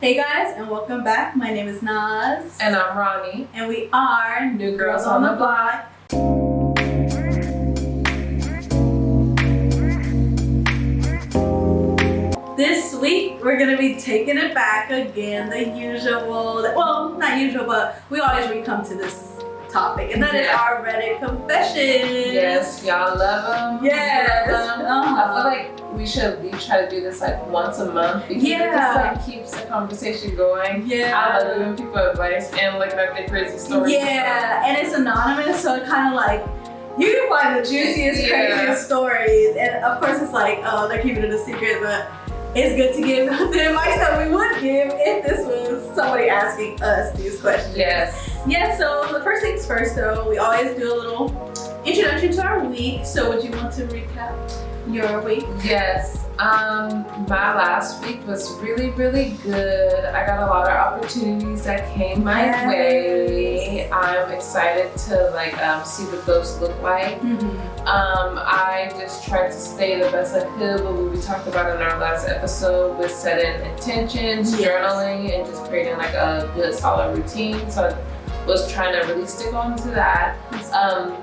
Hey guys, and welcome back. My name is Naz. And I'm Ronnie. And we are New Girls on the Block. This week, we're going to be taking it back again, the usual. Well, not usual, but we always come to this topic, and that is our Reddit confessions. Yes, y'all love them. Yes. I feel like we should at least try to do this like once a month because it just keeps the conversation going. Yeah. I love giving people advice and looking at their crazy stories. Yeah, and it's anonymous, so it kind of like, you can find the juiciest, craziest stories. And of course it's like, oh, they're keeping it a secret, but it's good to give the advice that we would give if this was somebody asking us these questions. Yes. Yeah, so the first things first though, we always do a little introduction to our week. So would you want to recap your week? Yes. My last week was really, really good. I got a lot of opportunities that came my way. I'm excited to see what those look like. I just tried to stay the best I could, but what we talked about in our last episode was setting intentions, journaling, and just creating like a good solid routine. So I was trying to really stick on to that.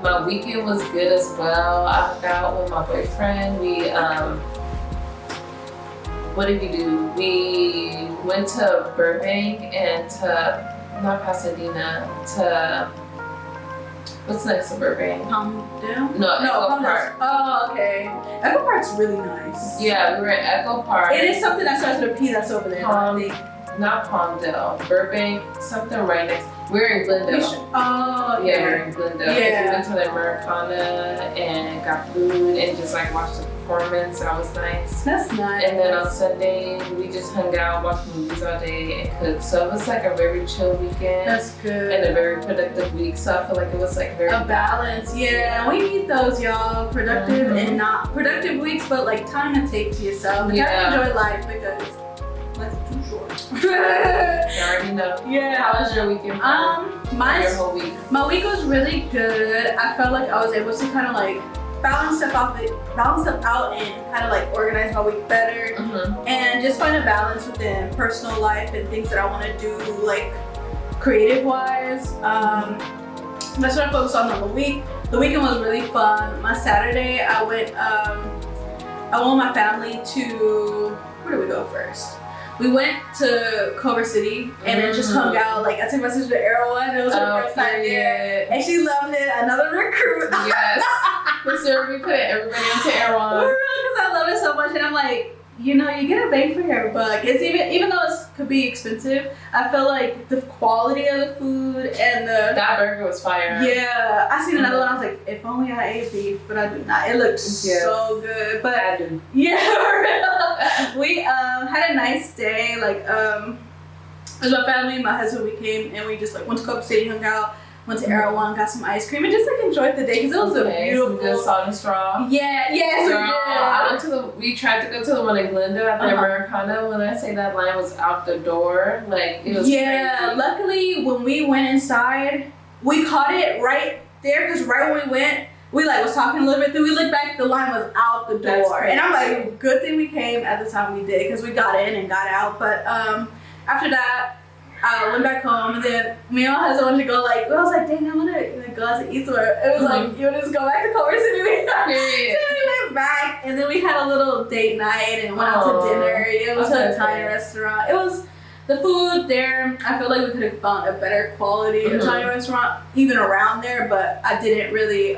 My weekend was good as well. I hung out with my boyfriend. What did we do? We went to Burbank and not Pasadena, to, what's next to Burbank? Palmdale? No, Echo Park. Oh, okay. Echo Park's really nice. Yeah, we were at Echo Park. It is something that starts with a P that's over there. Not Palmdale, Burbank, something right next. We're in Glendale. Oh, yeah. We're in Glendale. Yeah. We went to the Americana and got food and just watched the performance. That was nice. That's nice. And then on Sunday, we just hung out, watched movies all day, and cooked. So it was like a very chill weekend. That's good. And a very productive week. So I feel like it was very a balance. Yeah, we need those, y'all. Productive and not productive weeks, but time to take to yourself. You gotta enjoy life because life's too short. You already know. Yeah. How was your weekend? Your whole week. My week was really good. I felt like I was able to kind of balance stuff out and kind of organize my week better and just find a balance within personal life and things that I want to do creative wise. That's what I focused on the week. The weekend was really fun. My Saturday I went with my family to, where did we go first? We went to Culver City and then just hung out. I took my sister to Erewhon. It was her first time there. And she loved it. Another recruit. Yes. So we put everybody into Erewhon. For real, because I love it so much. And I'm like, you get a bang for your buck. It's even though it could be expensive, I feel like the quality of the food and that burger was fire. Yeah, I seen another one. I was like, if only I ate beef, but I do not. It looked so good. But I do. Yeah, for real. We had a nice day. As my family, my husband, we came and we just went to Culver City, hung out. Went to Erewhon, got some ice cream, and just enjoyed the day because it was a beautiful. Good salt and straw. Yeah. We tried to go to the one in Glendale at the Americana. When I say that line was out the door, it was crazy. Luckily when we went inside, we caught it right there because right when we went, we was talking a little bit. Then we looked back, the line was out the door, and I'm like, good thing we came at the time we did because we got in and got out. But after that, I went back home, and then me and my husband wanted to go, I was like, dang, I want to go out to Eastwood. It was you want to just go back to Culver City? Period. So we went back, and then we had a little date night and went out to dinner. It was a Italian restaurant. It was, the food there, I feel like we could have found a better quality Italian restaurant, even around there, but I didn't really,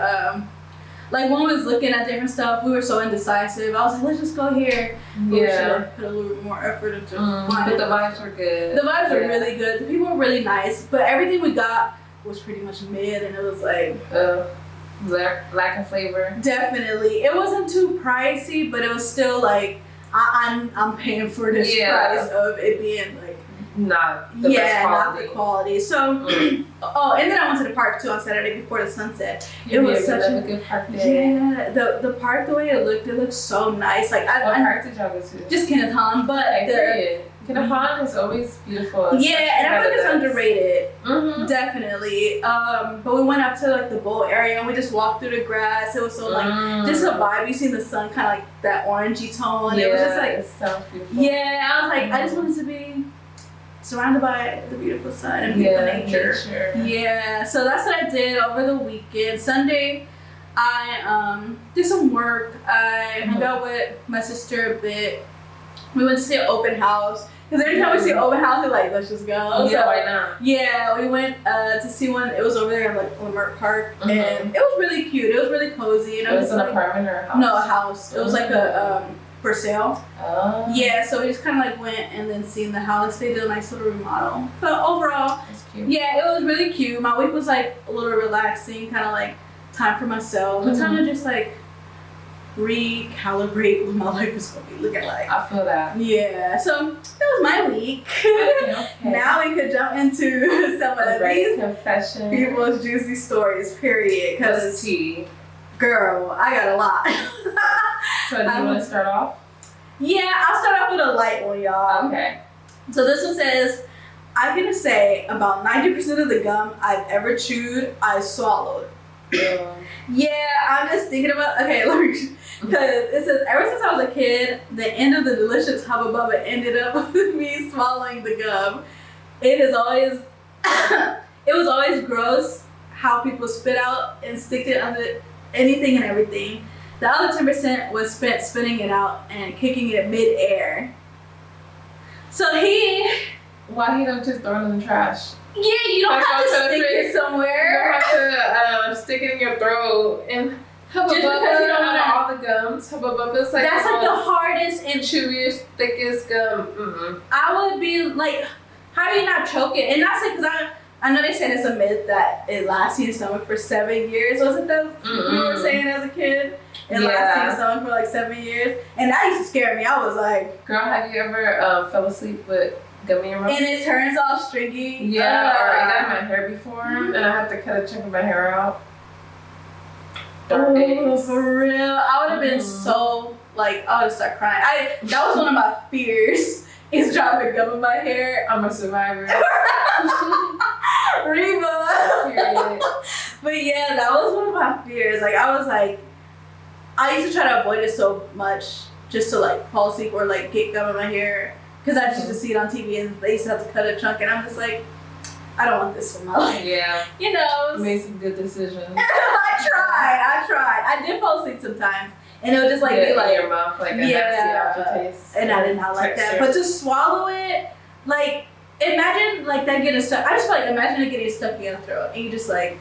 when we was looking at different stuff, we were so indecisive. I was like, let's just go here. We should have put a little bit more effort into but the vibes were good. The vibes were really good. The people were really nice, but everything we got was pretty much mid, and it was lack of flavor. Definitely. It wasn't too pricey, but it was still I'm paying for this price of it being not the best quality. Not the quality. So, and then I went to the park too on Saturday before the sunset. It was such a good park day. Yeah, the park, the way it looked so nice. What park did y'all go to? Just Kenneth Hahn, but Kenneth Hahn is always beautiful. Yeah, and I feel like it's underrated. Definitely. But we went up to the bowl area and we just walked through the grass. It was so just a vibe. You see the sun kind of that orangey tone. Yeah, it was just it sounds beautiful. Yeah, I was like, I just wanted to be surrounded by the beautiful sun and beautiful nature. Yeah, so that's what I did over the weekend. Sunday, I did some work. I hung out with my sister a bit. We went to see an open house. Because every time we see an open house, we're like, let's just go. Yeah, so, why not? Yeah, we went to see one. It was over there in like Lamert Park. And it was really cute. It was really cozy. And it was an apartment or a house? No, a house. It was like a for sale. Oh. Yeah, so we just kind of like went and then seen the house. They did a nice little remodel. But overall, that's cute. Yeah, it was really cute. My week was like a little relaxing, kind of like time for myself. Time to just like recalibrate what my life is going to be looking like. I feel that. Yeah, so that was my week. Okay. Now we could jump into some of these confession. People's juicy stories, period. Because, girl, I got a lot. So do you want to start off? Yeah, I'll start off with a light one, y'all. Okay. So this one says, I'm going to say about 90% of the gum I've ever chewed, I swallowed. Yeah, I'm just thinking about, okay, let me, because it says, ever since I was a kid, the end of the delicious Hubba Bubba ended up with me swallowing the gum. It is always, it was always gross how people spit out and stick it under anything and everything. The other 10% was spent spitting it out and kicking it mid-air. So why he don't just throw it in the trash? Yeah, you don't have to stick it somewhere. You don't have to stick it in your throat. And Hubba Bubba, you don't want all the gums. Hubba Bubba is like that's like the hardest and chewiest, thickest gum. I would be like, how do you not choke it? And that's like, because I know they said it's a myth that it lasts in your stomach for 7 years. Was it that you were saying as a kid? It lasts in your stomach for like 7 years. And that used to scare me. I was like, girl, have you ever fell asleep with gum in your mouth? And it turns all stringy. Yeah, or I got my hair before and I had to cut a chunk of my hair out. Dark days. For real. I would have been so, like, I would have started crying. That was one of my fears, is dropping gum in my hair. I'm a survivor. Reba. But yeah, that was one of my fears. Like, I was like, I used to try to avoid it so much just to like fall asleep or like get gum in my hair. Because I just used to see it on TV and they used to have to cut a chunk and I'm just like, I don't want this for my life. Yeah. You know. You made some good decisions. I tried. I did fall asleep sometimes. And it would just like be like. In your mouth, like a nasty aftertaste. And I did not like that. But to swallow it, like, imagine like that getting stuck. I just feel like imagine it getting stuck in your throat and you just like.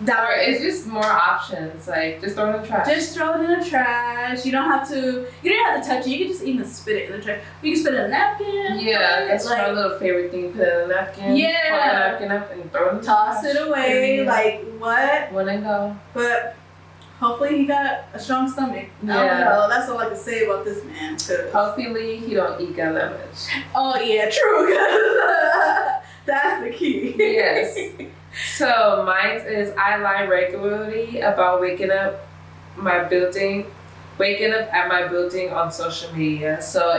Or it's just more options. Like just throw it in the trash. Just throw it in the trash. You don't have to touch it. You can just even spit it in the trash. You can spit it in a napkin. Yeah, that's like, my little favorite thing. Put it in a napkin. Yeah. Fold the napkin up and throw it in the trash. Toss it away. Yeah. Like what? One and go. But hopefully he got a strong stomach. Yeah. I don't know. That's all I can say about this man. Hopefully he don't eat gum that much. Oh yeah, true. That's the key. Yes. So mine is I lie regularly about waking up at my building on social media. So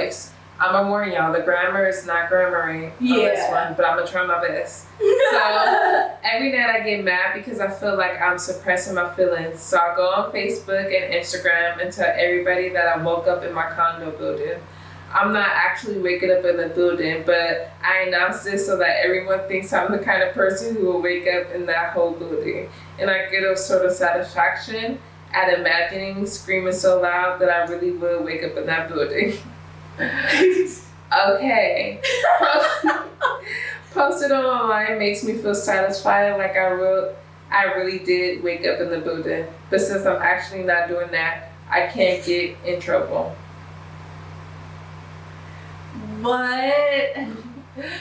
I'm gonna warn y'all, the grammar is not grammary on this one, but I'm gonna try my best. So every night I get mad because I feel like I'm suppressing my feelings. So I go on Facebook and Instagram and tell everybody that I woke up in my condo building. I'm not actually waking up in the building, but I announce this so that everyone thinks I'm the kind of person who will wake up in that whole building. And I get a sort of satisfaction at imagining screaming so loud that I really will wake up in that building. Okay. Posted online makes me feel satisfied, like I really did wake up in the building. But since I'm actually not doing that, I can't get in trouble. What?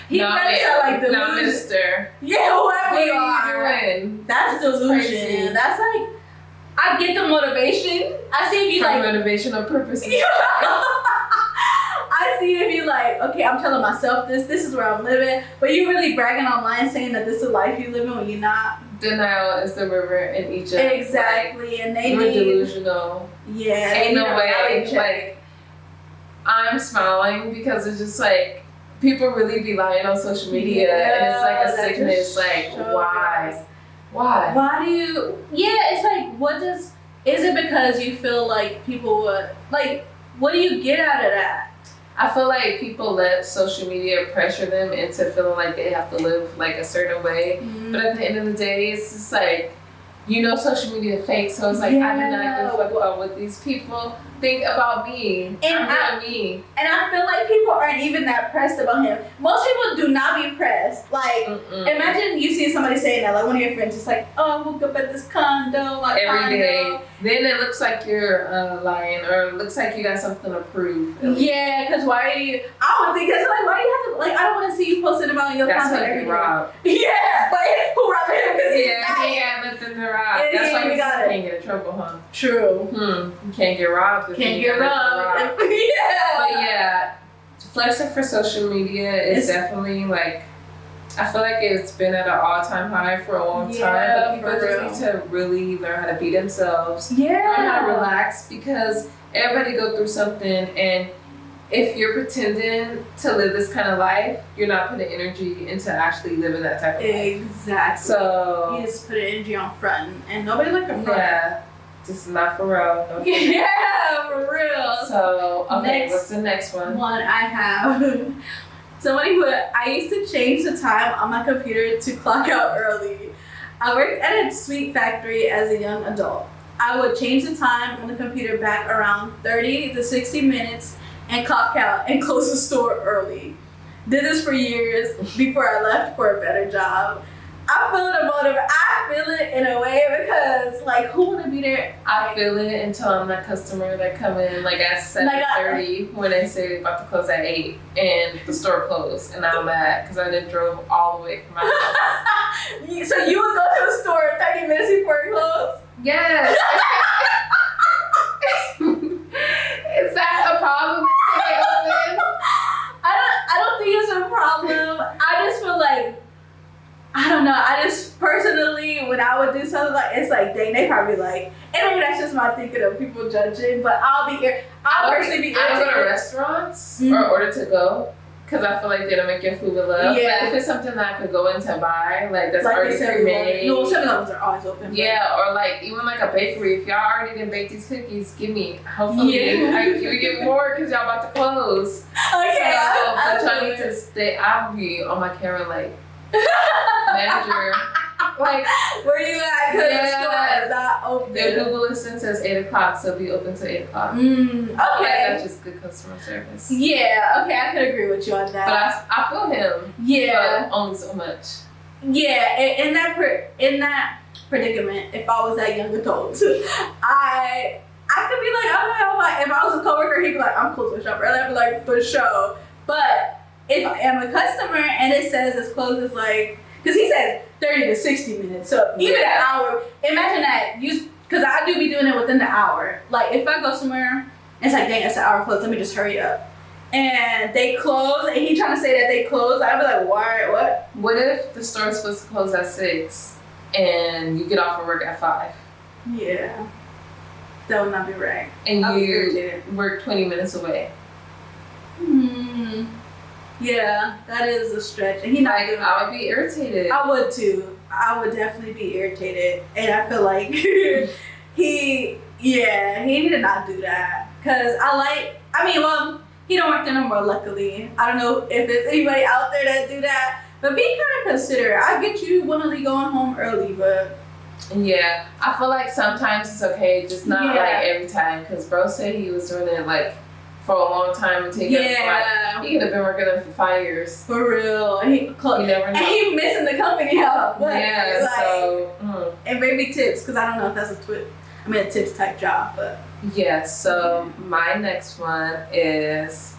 He better sound like delusion. No, minister. Yeah, whoever what you are are. you doing? That's delusion. Crazy. That's like, I get the motivation. I see if you for like motivational purposes. I see if you like, okay, I'm telling myself this is where I'm living, but you really bragging online saying that this is the life you live in when you're not. Denial is the river in Egypt. Exactly, like, and they you're need delusional. Yeah, ain't no way. Like, I'm smiling because it's just like people really be lying on social media, and it's like a sickness. Like, why? Why do you? Yeah, it's like, what does? Is it because you feel like people would like? What do you get out of that? I feel like people let social media pressure them into feeling like they have to live like a certain way. But at the end of the day, it's just like, social media is fake, so it's like, I do not give a fuck about what these people think about me. I'm me. And I feel like people aren't even that pressed about him. Most people do not be pressed. Like, imagine you see somebody saying that, like one of your friends, just like, oh, I woke up at this condo, every day. Then it looks like you're lying, or it looks like you got something to prove. Yeah, because why are you? I would think that's like, why do you have to? Like, I don't want to see you posting about your content every day. Robbed. Yeah, like who robbed him? Because he had nothing to rob. That's why you can't get in trouble, huh? True. You can't get robbed. Can't get robbed. Yeah. But yeah, flexing for social media is definitely like, I feel like it's been at an all-time high for a long time. But people just need to really learn how to be themselves. Yeah. Learn how to relax, because everybody go through something, and if you're pretending to live this kind of life, you're not putting energy into actually living that type of life. Exactly. So you just put energy on front, and nobody like a front. Yeah. Just not for real. No. Yeah, for real. So, okay, what's the next one? One I have. Somebody who I used to change the time on my computer to clock out early. I worked at a sweet factory as a young adult. I would change the time on the computer back around 30 to 60 minutes and clock out and close the store early. Did this for years before I left for a better job. I feel the motive. I feel it in a way because, like, who want to be there? I feel it until I'm that customer that come in like at 7:30 when they say they're about to close at 8 and the store closed, and I'm mad because I done drove all the way from my house. So you would go to the store 30 minutes before it closed? Yes. Is that a problem? I don't think it's a problem. I just feel like, I don't know. I just personally, when I would do something like, it's like, dang, they probably like, and maybe that's just my thinking of people judging, but I'll personally be irritated. I don't go to restaurants or order to go, because I feel like they don't make your food with love. Yeah. But if it's something that I could go in to buy, like that's like already pre-made. No, 7-Elevens are always open. Yeah, or like even like a bakery. If y'all already didn't bake these cookies, give me. Hopefully, I can get more because y'all about to close. Okay. So, but y'all need to stay. I'll be on my camera like, manager, like, where you at? Because the store is not open. The Google Assistant says 8 o'clock, so be open till 8 o'clock. Okay. That's just good customer service. Yeah, okay, I could agree with you on that. But I feel him. Yeah. But only so much. Yeah, in that predicament, if I was that young adult, I could be like, okay, if I was a coworker, he'd be like, I'm closing the shop early. I'd be like, for sure. But if I am a customer and it says it's closed, it's like, because he said 30 to 60 minutes, so even an hour. Imagine that, because I do be doing it within the hour. Like if I go somewhere, it's like, dang, it's an hour closed, let me just hurry up. And they close, and he trying to say that they closed. I'd be like, why? What? What if the store is supposed to close at 6 and you get off of work at 5? Yeah, that would not be right. And you work 20 minutes away. Yeah, that is a stretch. And I would be irritated. I would too. I would definitely be irritated. And I feel like he did not do that. Because he don't work there no more, luckily. I don't know if there's anybody out there that do that. But be kind of considerate. I get you want to be going home early, but... Yeah, I feel like sometimes it's okay, just not like every time. Because bro said he was doing it like for a long time and taking he could have been working there for 5 years. For real. You never know. And he missing the company out. Yeah, so... And maybe tips, because I don't know if that's a tips type job, but... Yeah, so my next one is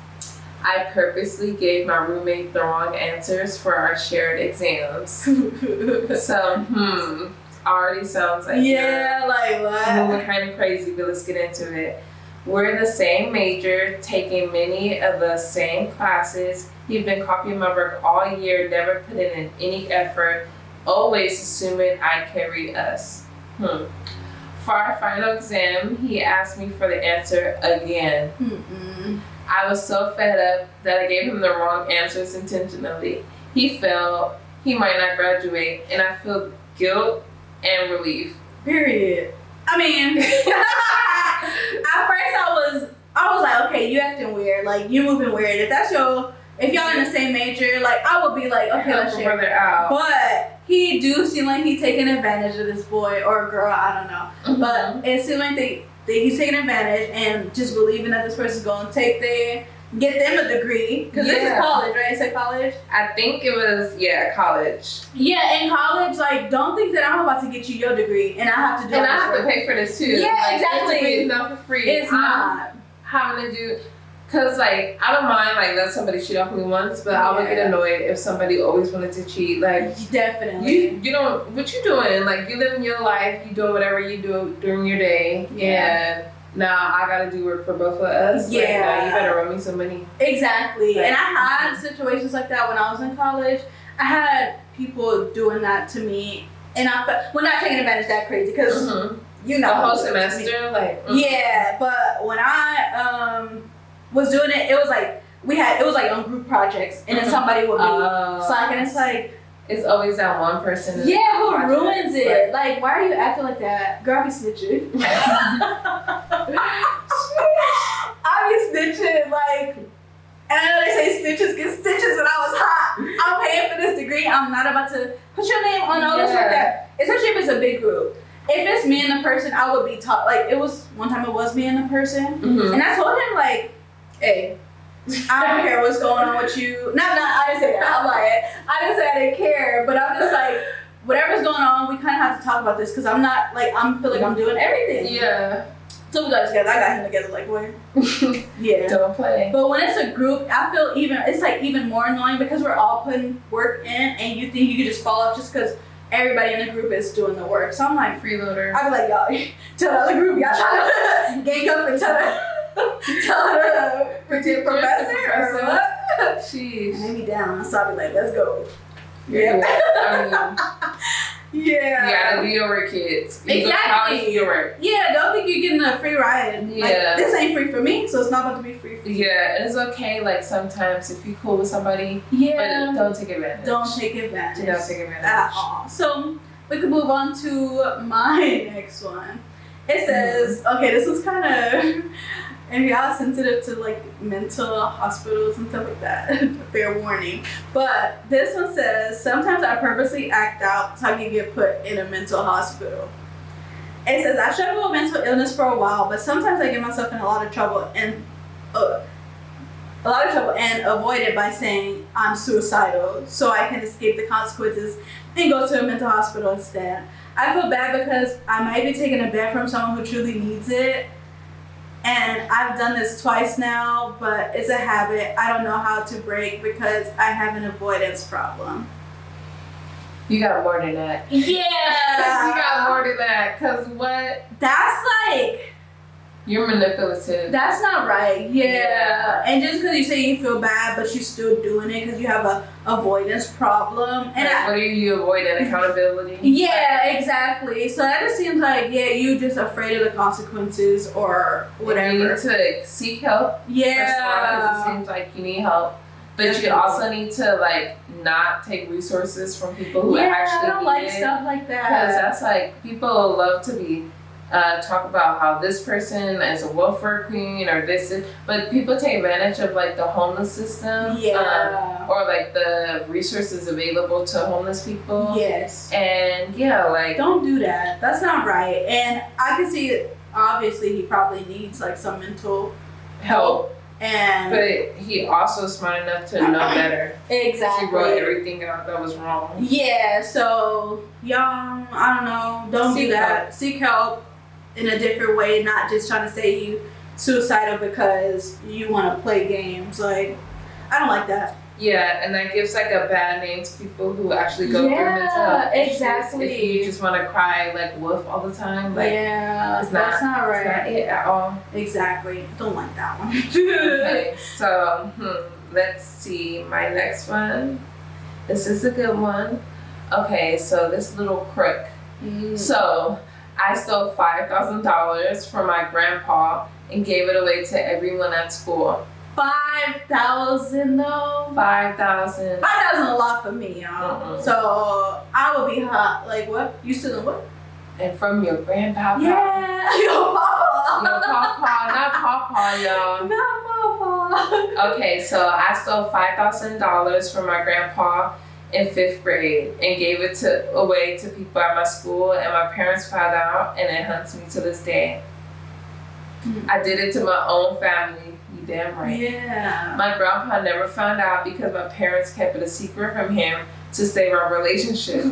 I purposely gave my roommate the wrong answers for our shared exams. So, already sounds like like what? Moving kind of crazy, but let's get into it. We're in the same major, taking many of the same classes. He's been copying my work all year, never putting in any effort, always assuming I carry us. For our final exam, he asked me for the answer again. I was so fed up that I gave him the wrong answers intentionally. He failed, he might not graduate, and I feel guilt and relief. Period. I mean, at first I was like, okay, you acting weird. Like, you moving weird. If y'all in the same major, like, I would be like, okay, let's share. Brother out. But he do seem like he's taking advantage of this boy or girl, I don't know. But it seemed like he's taking advantage and just believing that this person's going to get them a degree. Because this is college, right? It's like college? I think it was, college. Yeah, in college, like, don't think that I'm about to get you your degree and I have to do it. And I have to pay for this too. Yeah, like, exactly. This degree is not for free. It's not. Having to do, because like I don't mind like let somebody cheat off me once, but I would get annoyed if somebody always wanted to cheat. Like definitely, you don't what you doing? Like you living your life, you doing whatever you do during your day, and now I gotta do work for both of us. Yeah, like, now you better run me some money. Exactly, Like, and I had situations like that when I was in college. I had people doing that to me, and we're not taking advantage that crazy because. You know, the whole semester, like yeah. But when I was doing it, it was like on group projects, and then somebody would be slacking. It's like it's always that one person. Who ruins it? Like, why are you acting like that? Girl, I be snitching. I be snitching, like. And I know they say snitches get stitches when I was hot. I'm paying for this degree. I'm not about to put your name on all this like that. Especially if it's a big group. If it's me and the person, I would be taught. Like, it was one time it was me and the person. And I told him, like, hey, I don't care what's going on with you. I didn't say that. I'm like, I didn't say I didn't care. But I'm just like, whatever's going on, we kind of have to talk about this. Because I'm not, like, I feel like I'm doing everything. Yeah. So we got together. I got him together, like, where? Yeah. Don't play. But when it's a group, I feel it's like even more annoying because we're all putting work in and you think you could just fall off just because everybody in the group is doing the work. So I'm like, freeloader. I'd be like, y'all, tell the other group, y'all trying to gang up and tell the pretend professor or what? Sheesh. Lay me down. So I'd be like, let's go. Yeah. Yeah. You gotta do your work, kids. Exactly. Do your work. Yeah, don't think you're getting a free ride. Yeah. Like, this ain't free for me, so it's not about to be free for you. Yeah, and it's okay, like, sometimes if you're cool with somebody, yeah, but don't take advantage. Don't take advantage. Don't take advantage. At all. So, we can move on to my next one. It says, okay, this was kind of, and y'all sensitive to like mental hospitals and stuff like that. Fair warning. But this one says, sometimes I purposely act out so I can get put in a mental hospital. It says, I struggle with mental illness for a while, but sometimes I get myself in a lot of trouble and avoid it by saying I'm suicidal so I can escape the consequences and go to a mental hospital instead. I feel bad because I might be taking a bed from someone who truly needs it. And I've done this twice now, but it's a habit I don't know how to break because I have an avoidance problem. You got more than that. Yeah. You got more than that. Because what? That's like... You're manipulative. That's not right. Yeah. And just because you say you feel bad, but you're still doing it because you have a avoidance problem. And like, what are you avoiding? Accountability? Yeah, exactly. So that just seems like, you just afraid of the consequences or whatever. You need to seek help. Yeah. First of all, because it seems like you need help. But you also need to like not take resources from people who actually I don't need like it. Stuff like that. Because that's like, people love to be talk about how this person is a welfare queen or this is, but people take advantage of like the homeless system. Yeah. Or like the resources available to homeless people. Yes. And like, don't do that. That's not right. And I can see obviously he probably needs like some mental help. But he also smart enough to know better. Exactly. He wrote everything out that was wrong. Yeah, so y'all, I don't know, don't do that. Seek help in a different way, not just trying to say you suicidal because you want to play games. Like, I don't like that. Yeah, and that gives like a bad name to people who actually go through mental health issues. Exactly. If you just want to cry like wolf all the time, like that's not right. It's not it at all. Exactly. Don't like that one. Okay, so let's see my next one. This is a good one. Okay, so this little crook. So I stole $5,000 from my grandpa and gave it away to everyone at school. 5,000 though. 5,000. 5,000 a lot for me, y'all. So I would be hot. Like what? You stealing what? And from your grandpa. Yeah, your papa. No pawpaw, not pawpaw, y'all. Not pawpaw. Okay, so I stole $5,000 from my grandpa in 5th grade and gave it away to people at my school, and my parents found out, and it haunts me to this day. I did it to my own family. You damn right. Yeah. My grandpa never found out because my parents kept it a secret from him to save our relationship.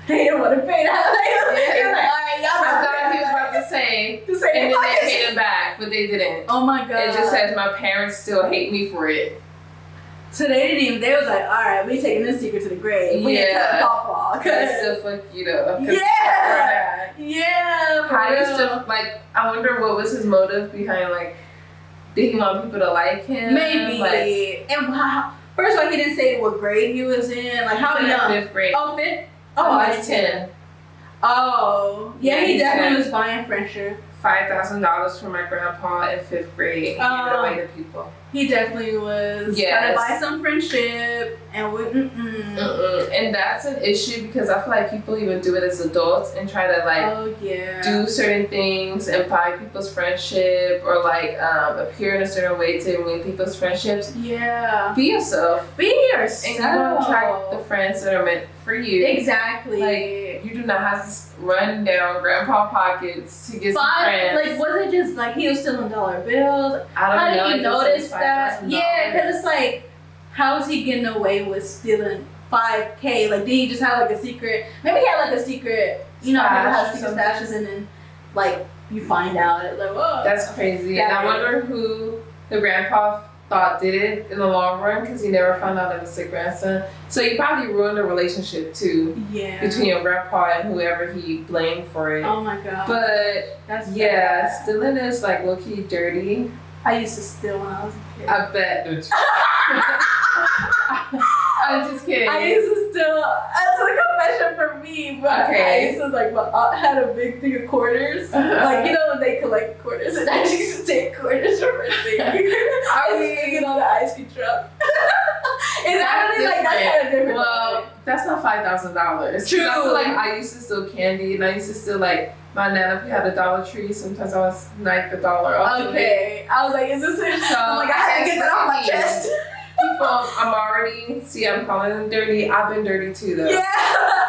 They don't want to pay that. Yeah. You're like, all right, y'all I gotta thought pay he was that. about to say, To say and then fuck they it. paid him back, but they didn't. Oh my god. It just says my parents still hate me for it. So they didn't even. They was like, all right, we taking this secret to the grave. We ain't Yeah. telling Pawpaw. They still fuck you though. 'Cause Yeah. Yeah. For I used real. to like. I wonder what was his motive behind like. Did he want people to like him? Maybe. Like, And wow. First of all, he didn't say what grade he was in. Like how he was in young? 5th grade. Oh, 5th. Oh, I I was 10. Oh, yeah. Yeah, He he definitely said- was buying friendship. $5,000 from my grandpa in 5th grade. He gave it away to people. He definitely was Yes. trying to buy some friendship, and we. And that's an issue because I feel like people even do it as adults and try to like Oh yeah. do certain things and buy people's friendship or like appear in a certain way to win people's friendships. Yeah. Be yourself. Be yourself. And you don't attract the friends that are meant for you. Exactly. Like, you do not have to run down grandpa pockets to get some friends. Like, was it just like he was stealing dollar bills? I don't How know. did he it just notice says that? $5,000. Yeah, because it's like, how is he getting away with stealing $5K? Like, did he just have like a secret? Maybe he had like a secret. You know, people have Stash or secret something. stashes, and then like you find out, like, whoa. That's crazy. And I wonder who the grandpa thought did it in the long run because he never found out it was the grandson. So he probably ruined the relationship too Yeah. between your grandpa and whoever he blamed for it. Oh my god. But That's yeah, bad. stealing is like low key dirty. I used to steal when I was a kid. I bet. I'm just kidding. I used to steal. That's a confession for me, but Okay. I used to like my aunt had a big thing of quarters. Like you know when they collect quarters, and I used to take quarters from her thing. I was thinking on the ice cream truck. It's actually like that's kind of different. Well, that's not $5,000. True. I feel like I used to steal candy and I used to steal like my nana had a Dollar Tree. Sometimes I would snipe $1 off of it. Okay, I was like, is this it? So I'm like, I had to get that off my chest. People, I'm calling them dirty. I've been dirty too though. Yeah,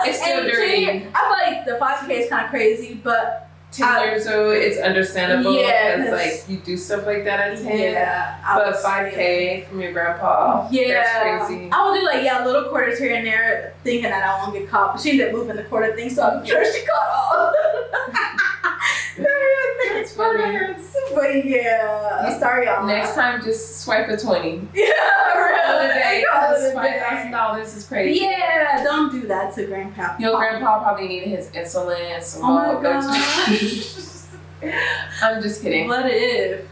It's still And dirty. I feel like the 5K is kind of crazy, but 10 years old, it's understandable Yeah, because 'cause- like you do stuff like that at 10. yeah, I But would 5K from your grandpa, Yeah, that's crazy. I would do like little quarters here and there, thinking that I won't get caught. But she ended up moving the quarter thing, so I'm sure she caught all. It's funny. But yeah, sorry y'all. Next time, just swipe a 20. Yeah, Other really. day, Call it because a day. $5,000 is crazy. Yeah, don't do that to grandpa. Your grandpa probably needed his insulin, some Oh my milk. gosh. I'm just kidding. What if?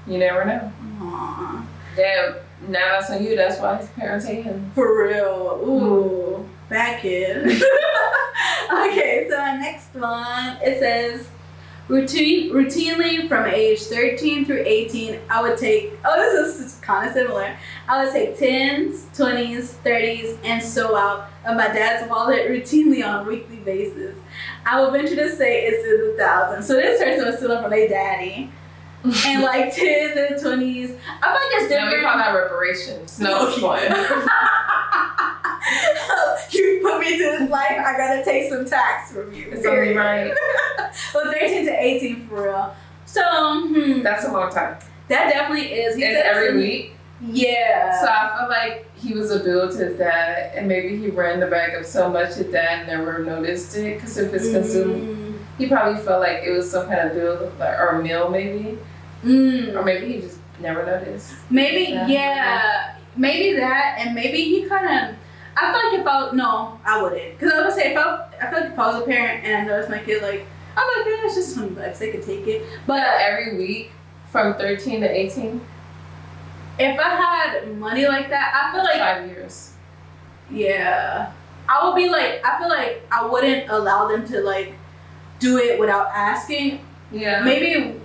You never know. Aw, Damn, now that's on you. That's why his parents hate him. for real. Ooh, bad kid. Okay, so our next one, it says, routinely from age 13 through 18, I would take, this is kind of similar. I would take 10s, 20s, 30s, and so out of my dad's wallet routinely on a weekly basis. I would venture to say it's in the thousands. So this person was stealing from their daddy. And like 10s and 20s. I feel like it's Now we different. call that reparations. No, it's fun. You put me to this life, I gotta take some tax from you. It's only right. Well, 13 to 18 for real. So, That's a long time. that definitely is. He And said every some- week. Yeah. So I feel like he was a bill to his dad, and maybe he ran the bag up so much his dad never noticed it. Because if it's consumed, he probably felt like it was some kind of bill or meal, maybe, or maybe he just never noticed. Maybe, Yeah. maybe that, and maybe he kind of. I feel like I wouldn't, because I would say I feel like if I was a parent and I noticed my kid like, I'm like, yeah, it's just $20, they could take it. But Every week from 13 to 18, if I had money like that, I feel like 5 years. yeah, I would be like, I feel like I wouldn't allow them to like do it without asking. Yeah. Maybe,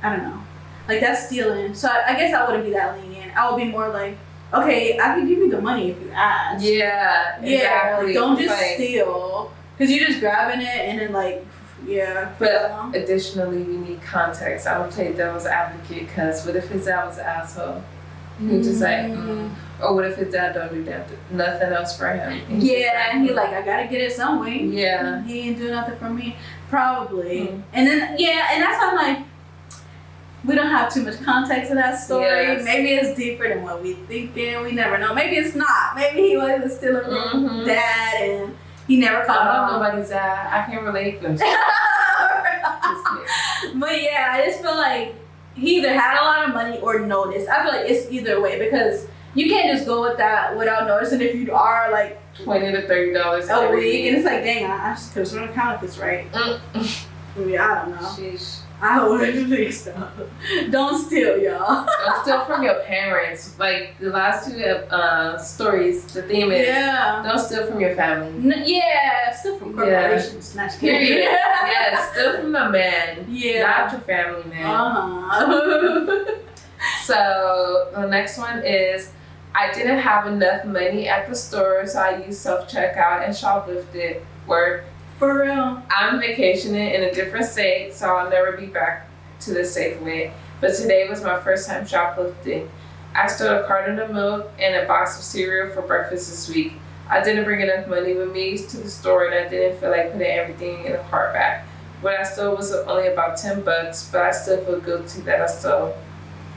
I don't know, like that's stealing. So I guess I wouldn't be that lenient. I would be more like, okay, I can give you the money if you ask. Yeah. Yeah, Exactly. like, don't just Like, steal, because you're just grabbing it and then like Yeah. But additionally, we need context. I would play devil's advocate because what if his dad was an asshole? He just like, or what if his dad don't do nothing else for him? And he like, I gotta get it some way. Yeah. He ain't do nothing for me. Probably. And then, and that's why I'm like, we don't have too much context in that story. Yes. Maybe it's deeper than what we thinking. We never know. Maybe it's not. Maybe he was still a dad and he never caught on. I don't know nobody's dad. I can't relate to him. But yeah, I just feel like he either had a lot of money or noticed. I feel like it's either way because you can't just go with that without noticing if you are like $20 to $30 a week. And it's like, dang, I just could have count this right. Yeah, I don't know. Sheesh. I wouldn't think so. Don't steal, y'all. Don't steal from your parents. Like the last two stories, the theme is don't steal from your family. Steal from corporations. Yeah. Period. Yeah, steal from the man. Yeah. Not your family, man. So the next one is I didn't have enough money at the store, so I used self-checkout and shoplifted. Work. For real. I'm vacationing in a different state, so I'll never be back to the Safeway. But today was my first time shoplifting. I stole a carton of milk and a box of cereal for breakfast this week. I didn't bring enough money with me to the store, and I didn't feel like putting everything in a cart bag. What I stole was only about $10, but I still feel guilty that I stole.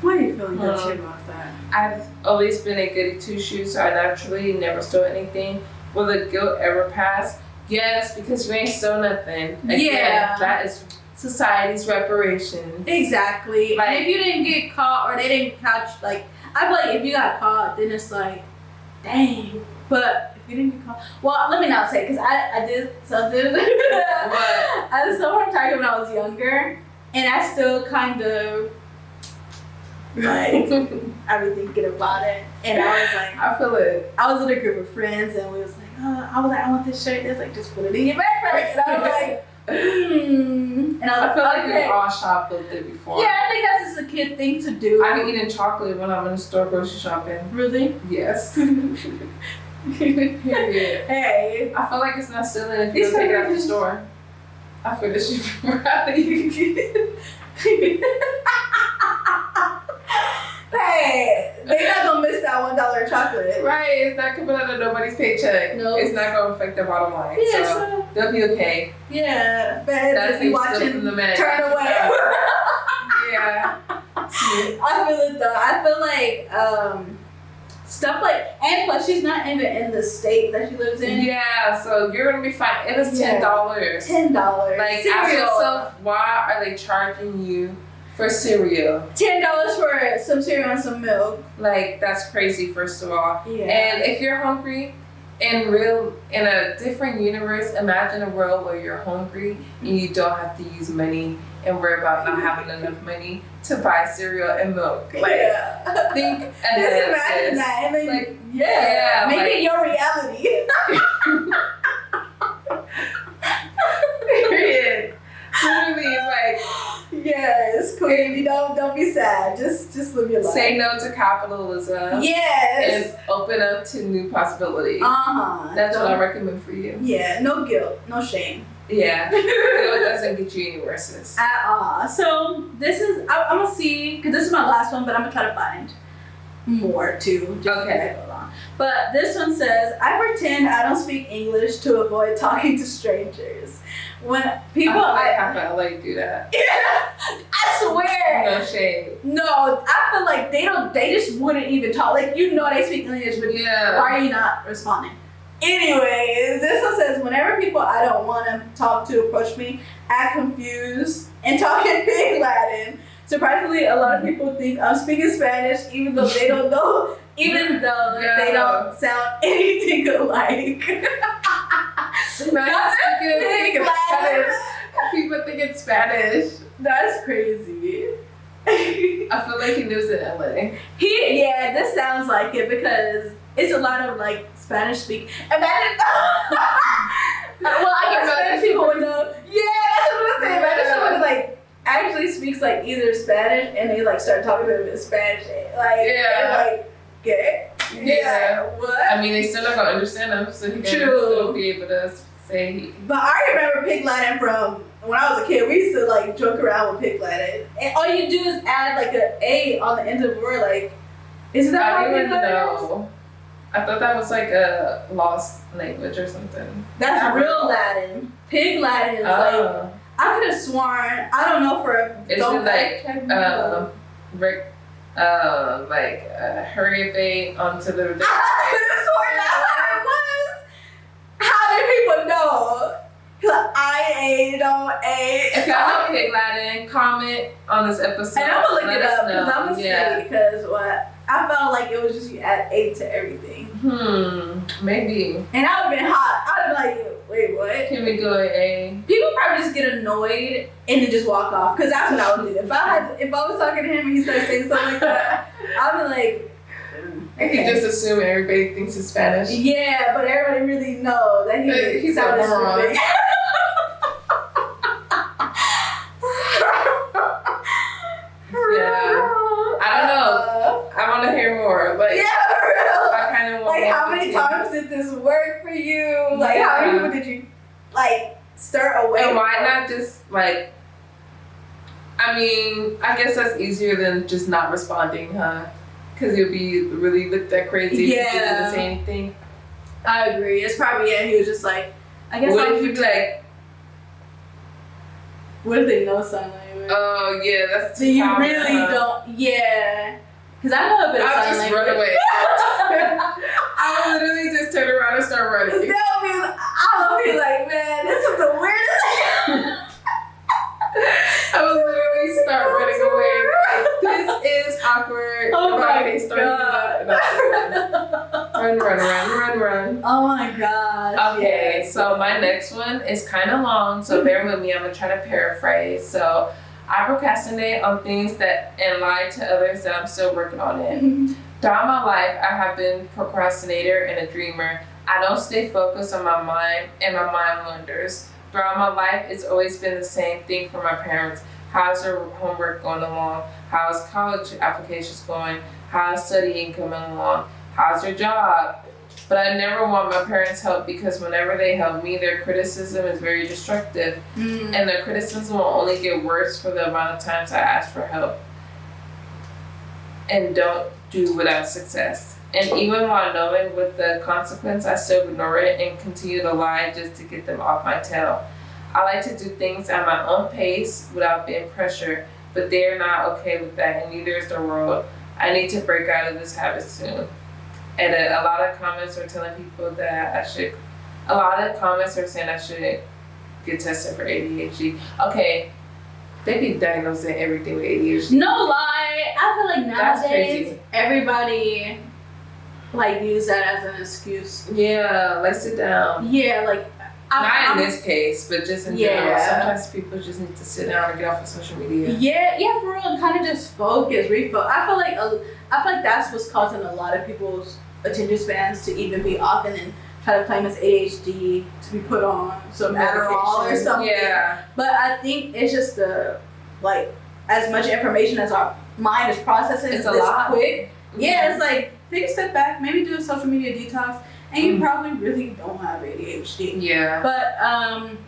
Why are you feeling guilty about that? I've always been a goody two-shoes, so I naturally never stole anything. Will the guilt ever pass? Yes, because you ain't stole nothing. Again, that is society's reparations. Exactly. Like, and if you didn't get caught or they didn't catch, like, I feel like if you got caught, then it's like, dang. But if you didn't get caught, well, let me not say, because I did something. What? I did something from Target when I was younger, and I still kind of, like, I be thinking about it. And I was like, I feel it. I was in a group of friends, and we was like, I was like, I want this shirt. They was like, just put it in your backpack. And I was like, And I feel like we've all shoplifted before. Yeah, I think that's just a kid thing to do. I be eating chocolate when I'm in the store grocery shopping. Really? Yes. Hey. I feel like it's not stealing if you don't take it out the store. I feel this shit from Hey, they're not gonna miss that $1 chocolate. Right, it's not coming out of nobody's paycheck. No. It's not gonna affect their bottom line. Yeah, so they'll be okay. Yeah, feds if you watching, from the man. turn away. Yeah. I feel it though. I feel like stuff like, and plus she's not even in the state that she lives in. Yeah, so you're gonna be fine. It was $10. $10. Like, ask yourself, why are they charging you for cereal? $10 for some cereal and some milk. Like, that's crazy, first of all. Yeah. And if you're hungry in a different universe, imagine a world where you're hungry and you don't have to use money and worry about not having enough money to buy cereal and milk. Like, think ahead. Just imagine that. And then, like, make it your reality. Period. Literally, like, yes, queen. Don't be sad. Just live your life. Say no to capitalism. Yes. And open up to new possibilities. That's what I recommend for you. Yeah. No guilt. No shame. Yeah. Guilt doesn't get you anywhere, sis. At all. So this is I'm gonna see, because this is my last one, but I'm gonna try to find more too. Okay. But this one says, I pretend I don't speak English to avoid talking to strangers. When people I feel like do that. Yeah, I swear. No shade. No, I feel like they just wouldn't even talk. Like, you know they speak English, but why are you not responding? Anyways, this one says, whenever people I don't want to talk to approach me, act confused and talk in Pig Latin. Surprisingly, a lot of people think I'm speaking Spanish, even though they don't know, they don't sound anything alike. People think it's Spanish. That's crazy. I feel like he lives in LA. This sounds like it because it's a lot of like Spanish speak. Imagine. Well, I guess Spanish people would know. Yeah, that's what I'm saying. Imagine someone like actually speaks like either Spanish and they like start talking to them in Spanish. Yeah, what? I mean, they still not gonna understand them, so he can still be able to say. But I remember pig Latin from when I was a kid. We used to like joke around with pig Latin, and all you do is add like an A on the end of the word. Like, isn't that I how don't pig even Latin is? know. I thought that was like a lost language or something. That's real Latin. Pig Latin is like, I could have sworn. I don't know for. Is don't it like fact check me, hurry bay onto the. I could have sworn that's what it was. How did people know? I don't A. If y'all know Pig Latin, comment on this episode. And I'm gonna look Let it us up because know. I'm gonna see because what I felt like it was just you add A to everything. Maybe. And I would have been hot. I'd have been like, wait, what? Can we go A? People probably just get annoyed and then just walk off because that's what I would do. If I was talking to him and he started saying something like that, I'd be like, I can just assume everybody thinks it's Spanish. yeah, but everybody really knows that He's a sounded moron. stupid. Yeah. I don't know. I want to hear more. Like, Yeah, for real. I kind of want Like, how more many detail. times did this work for you? Like, how many people did you, like, stir away? And why not just, like, I mean, I guess that's easier than just not responding, huh? Because you'll be really looked at crazy if you didn't say anything. I agree. It's probably, yeah, he was just like, I guess What I'll if you be like, what if they know sign language? oh, yeah, that's So too you common, really huh? don't, yeah. Because I know a bit of I'll sign just language. run away. I'll literally just turn around and start running. I'll be like, man, this is the weirdest thing. I will literally start running away. Like, this is awkward. Oh my face started God. and I'll run. Oh my gosh. Okay, yeah. so my next one is kind of long, so bear with me. I'm gonna try to paraphrase. So, I procrastinate on things and lie to others that I'm still working on it. Throughout my life, I have been a procrastinator and a dreamer. I don't stay focused on my mind, and my mind wanders. Throughout my life, it's always been the same thing for my parents. How's their homework going along? How's college applications going? How's studying coming along? How's your job? But I never want my parents' help because whenever they help me, their criticism is very destructive. And their criticism will only get worse for the amount of times I ask for help and don't do without success. And even while knowing what the consequence, I still ignore it and continue to lie just to get them off my tail. I like to do things at my own pace without being pressured, but they're not okay with that, and neither is the world. I need to break out of this habit soon. And a lot of comments are telling people that a lot of comments are saying I should get tested for ADHD. Okay, they be diagnosing everything with ADHD. No lie. I feel like That's nowadays, crazy. everybody, like, use that as an excuse. Yeah, like sit down. Yeah, like, Not in this case, but just in general. Yeah. Sometimes people just need to sit down and get off of social media. Yeah, for real, kind of just focus, refocus. I feel like that's what's causing a lot of people's attention spans to even be off and then try to claim as ADHD to be put on some Adderall or something. Yeah. But I think it's just like as much information as our mind is processing. It's a this lot. quick. Mhm. Yeah, it's like take a step back, maybe do a social media detox, and you probably really don't have ADHD. Yeah. But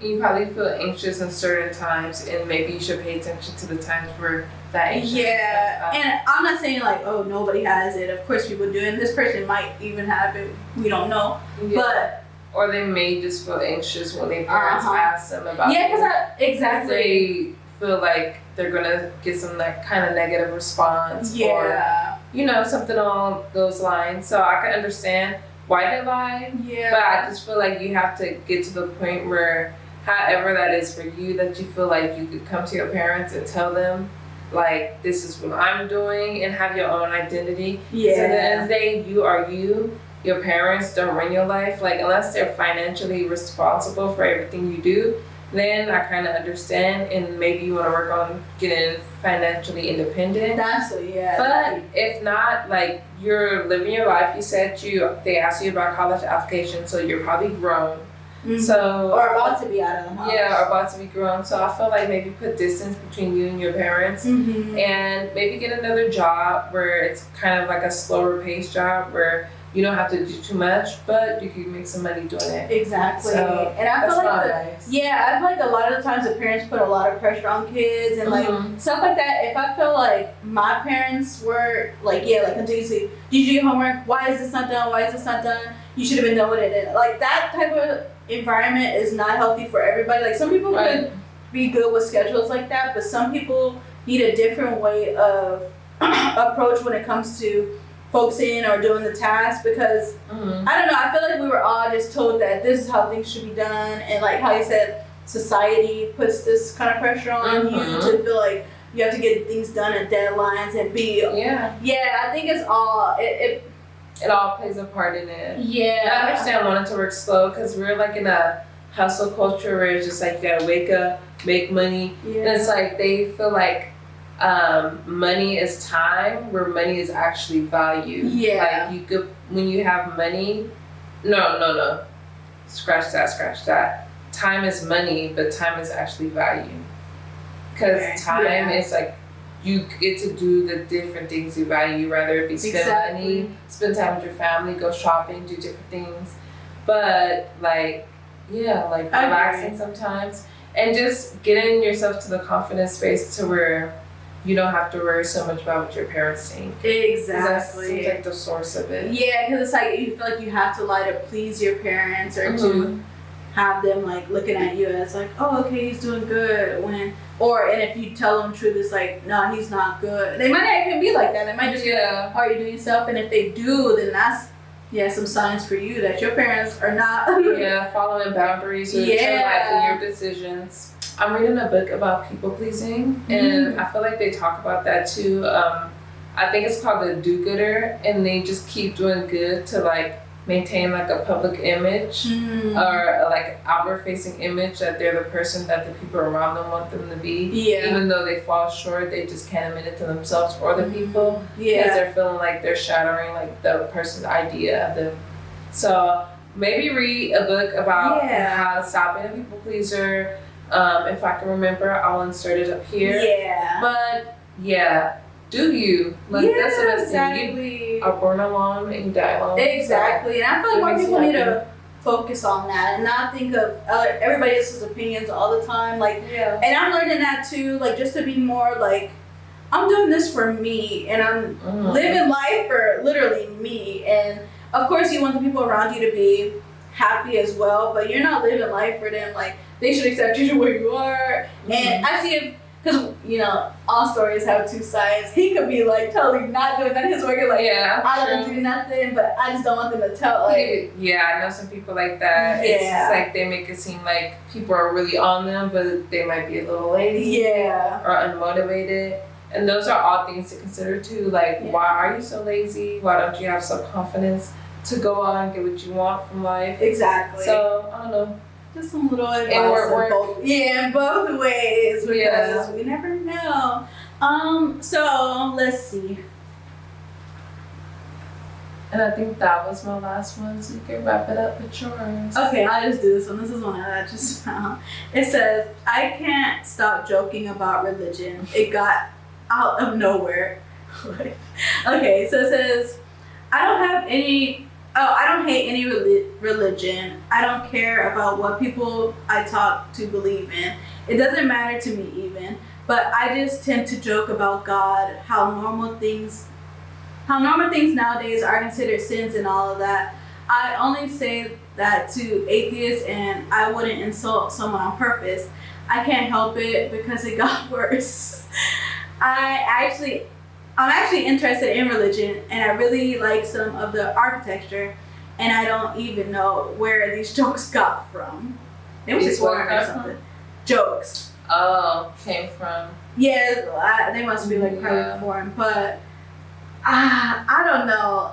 You probably feel anxious in certain times, and maybe you should pay attention to the times where that anxious. yeah, and I'm not saying like, oh, nobody has it. Of course people do, and this person might even have it. We don't know. Yeah. Or they may just feel anxious when their parents ask them about. Yeah, because they feel like they're gonna get some like kind of negative response. Yeah. Or something along those lines. So I can understand why they lie. Yeah. But I just feel like you have to get to the point where, however that is for you, that you feel like you could come to your parents and tell them, like, this is what I'm doing, and have your own identity. Yeah. So at the end of the day, you are you. Your parents don't run your life. Like, unless they're financially responsible for everything you do, then I kind of understand, and maybe you want to work on getting financially independent. That's what, yeah. But if not, like, you're living your life. You said they asked you about college application, so you're probably grown. Mhm. So or about to be out of the house. yeah, or about to be grown. So I feel like maybe put distance between you and your parents, Mm-hmm. and maybe get another job where it's kind of like a slower paced job where you don't have to do too much, but you can make some money doing it. Exactly. So, and I feel that's like not nice. yeah, I feel like a lot of the times the parents put a lot of pressure on kids and like stuff like that. If I feel like my parents were like, yeah, like continuously, did you do your homework? Why is this not done? Why is this not done? You should have been done with it. Like that type of environment is not healthy for everybody. Like some people could be good with schedules like that, but some people need a different way of approach when it comes to focusing or doing the task because I don't know, I feel like we were all just told that this is how things should be done, and like how you said, society puts this kind of pressure on you to feel like you have to get things done at deadlines and be I think it's all it all plays a part in it. Yeah, I understand wanting to work slow because we're like in a hustle culture where it's just like you gotta wake up, make money, and it's like they feel like money is time where money is actually value. Like you could, when you have money, no, scratch that. Time is money, but time is actually value. Because time is like, you get to do the different things you value, rather it be spend money, spend time with your family, go shopping, do different things. But like, like relaxing sometimes and just getting yourself to the confidence space to where you don't have to worry so much about what your parents think. Exactly. That's like the source of it. Yeah, because it's like you feel like you have to lie to please your parents or to have them like looking at you as like, oh, okay, he's doing good. And if you tell them the truth, it's like, no, he's not good. They might not even be like that. They might just be like, are you doing stuff? And if they do, then that's some signs for you that your parents are not. Following boundaries or your life and your decisions. I'm reading a book about people pleasing, and I feel like they talk about that too. I think it's called The Do-Gooder, and they just keep doing good to like maintain like a public image or like outward facing image that they're the person that the people around them want them to be. Even though they fall short, they just can't admit it to themselves or the people because they're feeling like they're shattering like the person's idea of them. So maybe read a book about how to stop being a people pleaser. If I can remember, I'll insert it up here. But do you? Like that's the best thing. You are born alone and you die alone. Exactly. And I feel like more people need to focus on that and not think of everybody else's opinions all the time. Like, and I'm learning that too. Like, just to be more like, I'm doing this for me, and I'm living life for literally me. And of course, you want the people around you to be happy as well, but you're not living life for them. Like, they should accept you the way you are. And I see it because, all stories have two sides. He could be like totally not doing that. His work is like, I don't do nothing, but I just don't want them to tell. Like, I know some people like that. It's just like they make it seem like people are really on them, but they might be a little lazy or unmotivated. And those are all things to consider too. Like, why are you so lazy? Why don't you have self-confidence to go out and get what you want from life? Exactly. So, I don't know. Just some little advice in both ways because we never know. So let's see. And I think that was my last one, so you can wrap it up with yours. Okay, I'll just do this one. This is one that I just found. It says, I can't stop joking about religion. It got out of nowhere. Okay, so it says, I don't hate any religion. I don't care about what people I talk to believe in. It doesn't matter to me even. But I just tend to joke about God, how normal things nowadays are considered sins and all of that. I only say that to atheists, and I wouldn't insult someone on purpose. I can't help it because it got worse. I'm actually interested in religion, and I really like some of the architecture, and I don't even know where these jokes got from. They was just foreign or something. Jokes. Oh, came from. Yeah, they must be like probably foreign, but I don't know.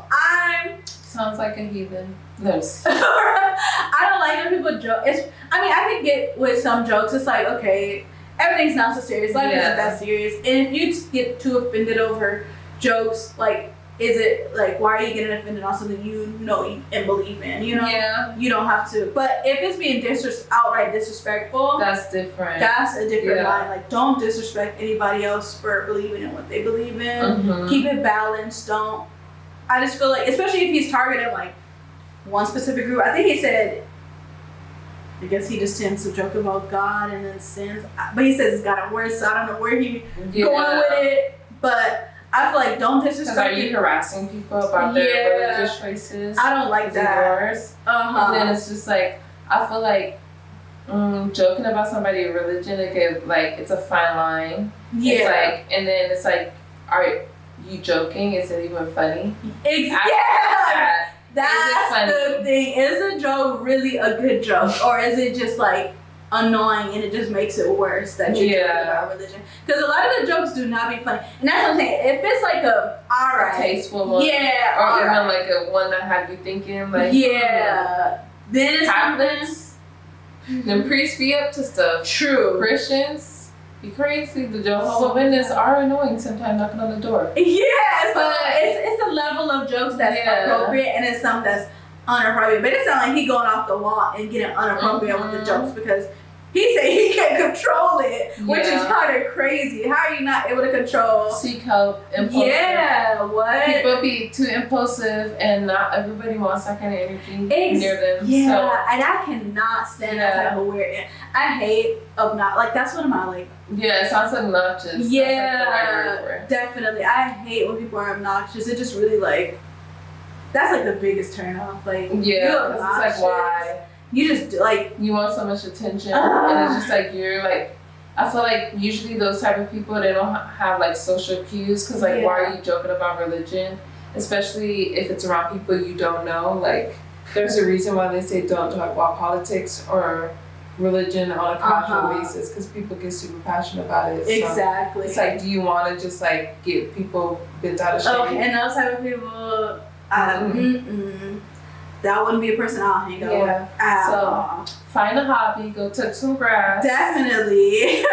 Sounds like a heathen. No. I don't like when people joke. I can get with some jokes. It's like, okay, everything's not so serious. Life isn't that serious. And if you get too offended over jokes, like, is it like, why are you getting offended on something you know and believe in? You don't have to. But if it's being outright disrespectful, that's different. That's a different line. Like, don't disrespect anybody else for believing in what they believe in. Keep it balanced. Don't I just feel like, especially if he's targeting like one specific group. I think he said, I guess he just tends to joke about God and then sins, but he says it's gotten worse. So I don't know where he going with it, but I feel like don't disrespect. Are you harassing people about their religious choices? I don't like that. Yours? And then it's just like, I feel like joking about somebody's religion, it's a fine line. Yeah. It's like, and then it's like, are you joking? Is it even funny? Yeah. That's the thing. Is a joke really a good joke, or is it just like annoying and it just makes it worse that you're joking about religion? Because a lot of the jokes do not be funny, and that's what I'm saying. If it's like a alright, tasteful one, or even like a one that have you thinking, like then it's Catholics, then priests be up to stuff. True. Christians be crazy. The Jehovah's Witnesses are annoying sometimes, knocking on the door. Yeah, so it's a level of jokes that's appropriate, and it's some that's inappropriate. But it sounds like he going off the wall and getting inappropriate with the jokes, because he said he can't control it, which is kind of crazy. How are you not able to control? Seek help. Impulsive. Yeah, what? People be too impulsive, and not everybody wants that kind of energy near them. Yeah, so. And I cannot stand that type of weird. I hate like that's one of my like. Yeah, it sounds obnoxious. Yeah, that's like the right word for it. Definitely. I hate when people are obnoxious. It just really like, that's like the biggest turn off. Like, yeah, it's like why. You just like, you want so much attention, and it's just like you're like, I feel like usually those type of people, they don't have like social cues, because like why are you joking about religion, especially if it's around people you don't know. Like there's a reason why they say don't talk about politics or religion on a casual basis, because people get super passionate about it. Exactly. So it's like, do you want to just like get people bent out of shape? Okay, and those type of people, that wouldn't be a person I'll hang out with. So find a hobby, go touch some grass. Definitely.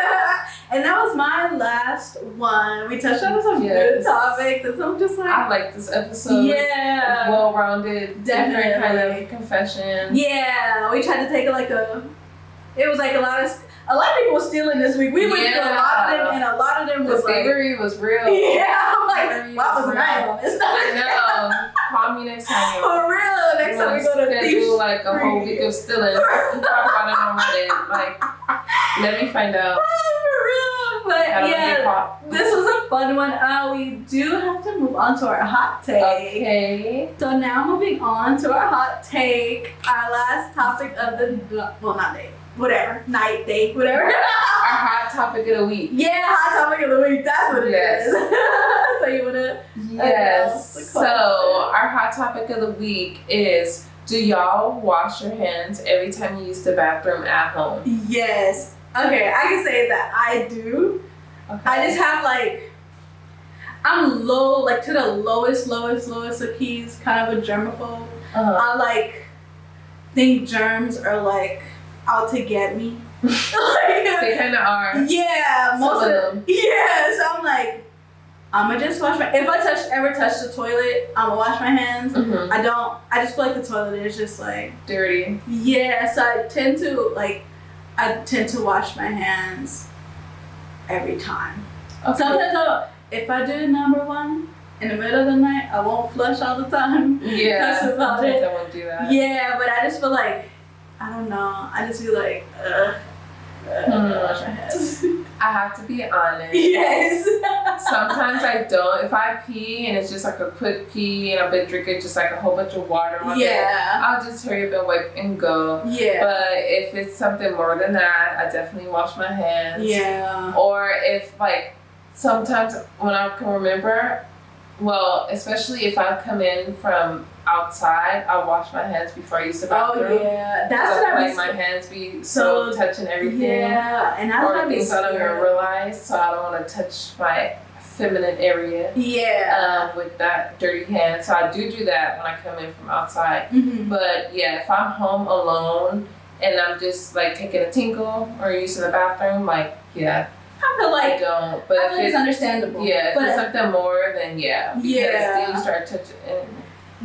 And that was my last one. We touched on some good topics, and some just like, I like this episode. Yeah. Well-rounded, definitely. Different kind of confession. Yeah, we tried to take it was like a lot of people were stealing this week. We went through a lot of them, and a lot of them was like, thievery was real. Yeah, I'm like, why wasn't I on this? I know. Call me next time. For real, next time we go to schedule like a whole week of stealing. We talk about it on Reddit. Like, let me find out. For real, but yeah, this was a fun one. We do have to move on to our hot take. Okay. So now moving on to our hot take, our last topic of not day. Whatever, night, day, whatever. Our hot topic of the week. Yeah, hot topic of the week. That's what it is. So you wanna? Yes. So our hot topic of the week is: do y'all wash your hands every time you use the bathroom at home? Yes. Okay, I can say that I do. Okay. I just have like, I'm low, like to the lowest of keys, kind of a germaphobe. I like think germs are like out to get me. They kind of are. Yeah, most of them. Yeah, so I'm like, I'ma just wash my. If I ever touch the toilet, I'ma wash my hands. Mm-hmm. I just feel like the toilet is just like dirty. Yeah, so I tend to wash my hands every time. Okay. Sometimes if I do number one in the middle of the night, I won't flush all the time. Yeah, sometimes I won't do that. Yeah, but I just feel like, I don't know. I just feel like, wash my hands. I have to be honest. Yes. Sometimes I don't. If I pee and it's just like a quick pee and I've been drinking just like a whole bunch of water on it, I'll just hurry up and wipe and go. Yeah. But if it's something more than that, I definitely wash my hands. Yeah. Or if like, sometimes when I can remember, well, especially if I come in from outside, I'll wash my hands before I use the bathroom. Oh yeah, that's what I like my hands be so touching everything. Yeah, and that's or things I don't even realize, so I don't want to touch my feminine area. Yeah. With that dirty hand, so I do that when I come in from outside. Mm-hmm. But yeah, if I'm home alone and I'm just like taking a tinkle or using the bathroom, like I feel like I don't. But if it's understandable. Yeah, if it's something more, then because then you start touching.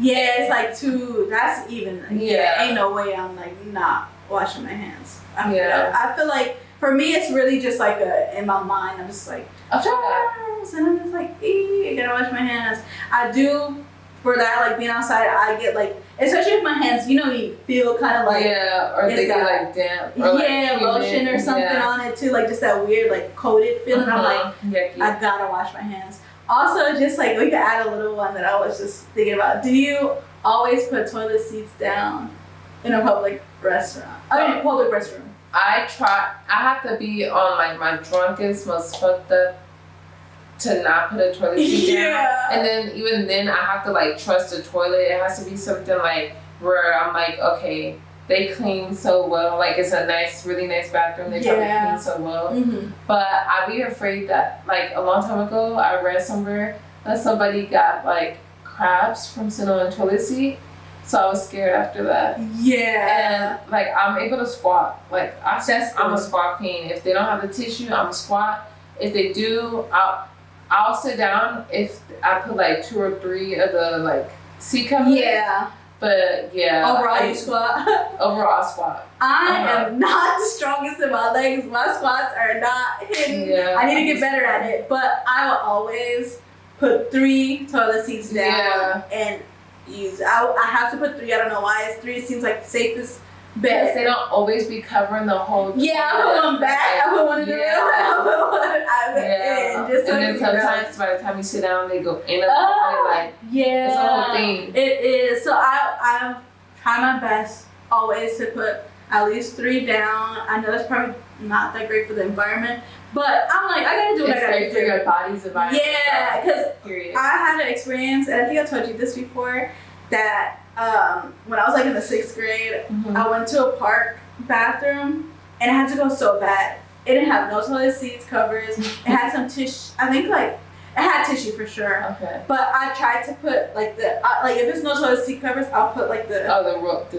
Yeah, it's like that's even, ain't no way I'm like not washing my hands. I feel like for me it's really just like in my mind, I'm just like, germs, and I'm just like, I gotta wash my hands. I do for that, like being outside, I get like, especially if my hands, you feel kind of like or they get like damp, or like lotion or something on it too, like just that weird like coated feeling. I'm like, I gotta wash my hands. Also, just like we could add a little one that I was just thinking about. Do you always put toilet seats down in a public restaurant? Public restroom. I have to be on like my drunkest, most fucked up to not put a toilet seat down. And then even then I have to like trust the toilet. It has to be something like where I'm like, okay, they clean so well. Like it's a nice, really nice bathroom. They probably clean so well. But I'd be afraid that like a long time ago I read somewhere that somebody got like crabs from sitting on a toilet seat. So I was scared after that. And like I'm able to squat. Like I'm a squat queen. If they don't have the tissue, I'm a squat. If they do, I'll sit down if I put like 2 or 3 of the like seat covers. But overall you squat. Overall I squat. I am not the strongest in my legs. My squats are not hidden. I need to get better at it. But I will always put 3 toilet seats down and use. I have to put 3. I don't know why. 3 seems like the safest bet. Because they don't always be covering the whole. I put one back. I put one in the middle. I put one and then sometimes by the time you sit down, they go in a like it's a whole thing. It is. So I try my best always to put at least 3 down. I know that's probably not that great for the environment, but I'm like, I gotta do what I gotta do. It's great for your body's environment. Because I had an experience, and I think I told you this before, that when I was like in the 6th grade, I went to a park bathroom, and I had to go so bad. It didn't have no toilet seats covers. It had some tissue. I think like it had tissue for sure. But I tried to put like like if it's no toilet seat covers, I'll put like the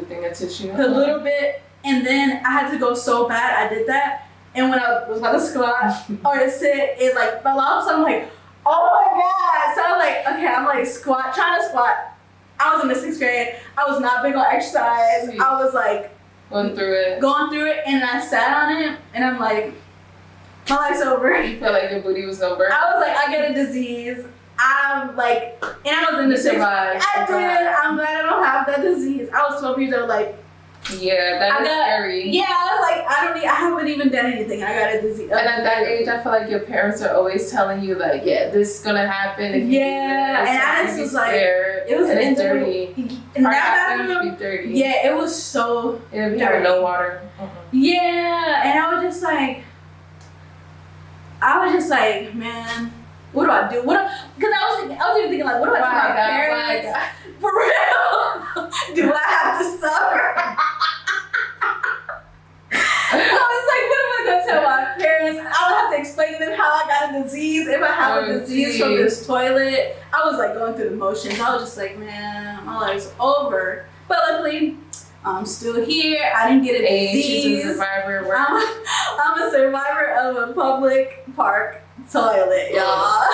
thing of tissue. The little bit, and then I had to go so bad. I did that, and when I was about to squat or to sit, it like fell off. So I'm like, oh my god! So I'm like, okay, I'm like trying to squat. I was in the 6th grade. I was not big on exercise. I was like going through it, and I sat on it, and I'm like, my life's over. You felt like your booty was over. I was like, I get a disease. I'm like, and I was in the 6th grade. I did. I'm glad I don't have that disease. I was 12 years old, like. That is scary. I was like, I haven't even done anything. I got a disease. And at that age, I feel like your parents are always telling you like, this is gonna happen. If you do this, and I just was like, it was dirty. And that bathroom be dirty. It was so dirty. Having no water. And I was just like, man, what do I do? Because I was even thinking like, what do I tell my parents? For real? Do I have to suffer? I was like, what am I going to tell my parents? I would have to explain to them how I got a disease. If I have a disease from this toilet. I was like going through the motions. I was just like, man, my life's over. But luckily, I'm still here. I didn't get a disease. She's a survivor. I'm a survivor of a public park toilet, y'all.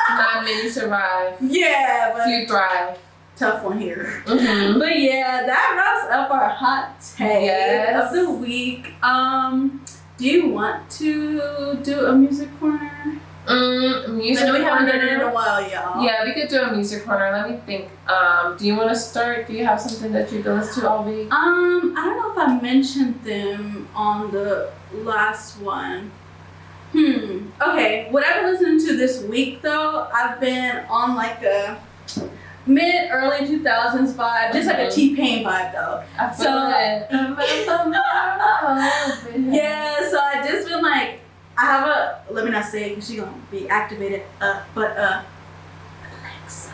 Not many survive. But few thrive. Tough one here. But that wraps up our hot take of the week. Do you want to do a music corner? Music corner. We haven't done it in a while, y'all. Yeah, we could do a music corner. Let me think. Do you want to start? Do you have something that you listen to all week? I don't know if I mentioned them on the last one. Okay, what I've been listening to this week though, I've been on like a early 2000s vibe, just like a T-Pain vibe though. I feel it. So I just been like, I have let me not say it because she's gonna be activated, but Alexa,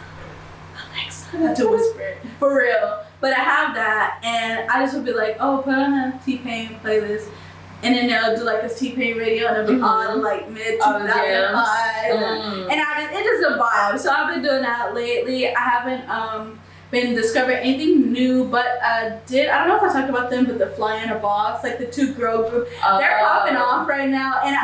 I have to whisper it, for real. But I have that, and I just would be like, oh, put on a T-Pain playlist. And then they'll do like this T-Pain radio, and it'll be on like mid 2005, and it's just a vibe. So I've been doing that lately. I haven't been discovering anything new, but I don't know if I talked about them, but the Fly in a Box, like the 2 girl group, they're popping off right now. And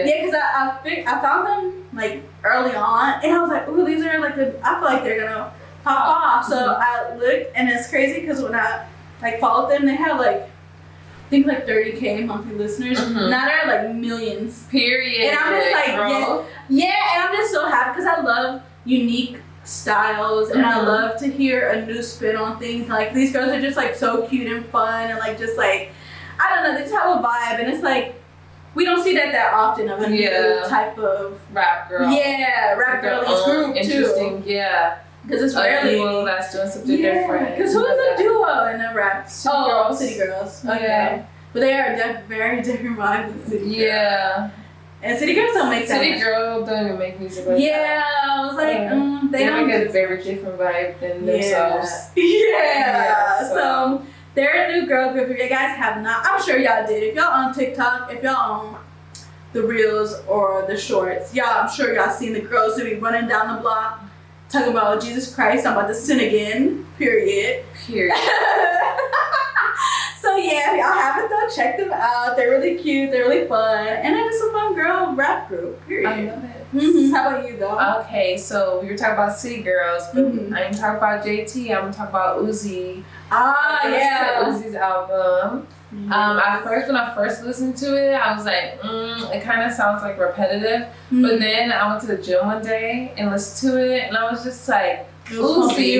because I found them like early on, and I was like, ooh, these are like I feel like they're gonna pop off. So I looked, and it's crazy because when I like followed them, they have like, I think like 30K monthly listeners. Now they're like millions. Period. And I'm just like, and I'm just so happy because I love unique styles, and I love to hear a new spin on things. Like these girls are just like so cute and fun, and like just like I don't know, they just have a vibe, and it's like we don't see that often of a new type of rap girl. Yeah, rap girl group interesting, too. Yeah. Because it's rarely duo that's doing something different. Because who is a duo in a rap? City Girls. Okay. Yeah. But they are very different vibes than City Girls. Yeah. And City Girls don't make that City much. Girls don't even make music like that. Yeah, I was like, they make a very different vibe than themselves. Yeah. So they're a new girl group. If you guys have not, I'm sure y'all did. If y'all on TikTok, if y'all on the reels or the shorts, I'm sure y'all seen the girls who be running down the block talking about Jesus Christ, I'm about to sin again, period. So yeah, if y'all haven't though, check them out. They're really cute, they're really fun, and they're just a fun girl rap group, period. I love it. How about you though? Okay, so we were talking about City Girls, but I ain't talking about JT, I'm gonna talk about Uzi. Uzi's album. When I first listened to it, I was like, it kind of sounds like repetitive. But then I went to the gym one day and listened to it, and I was just like, Uzi.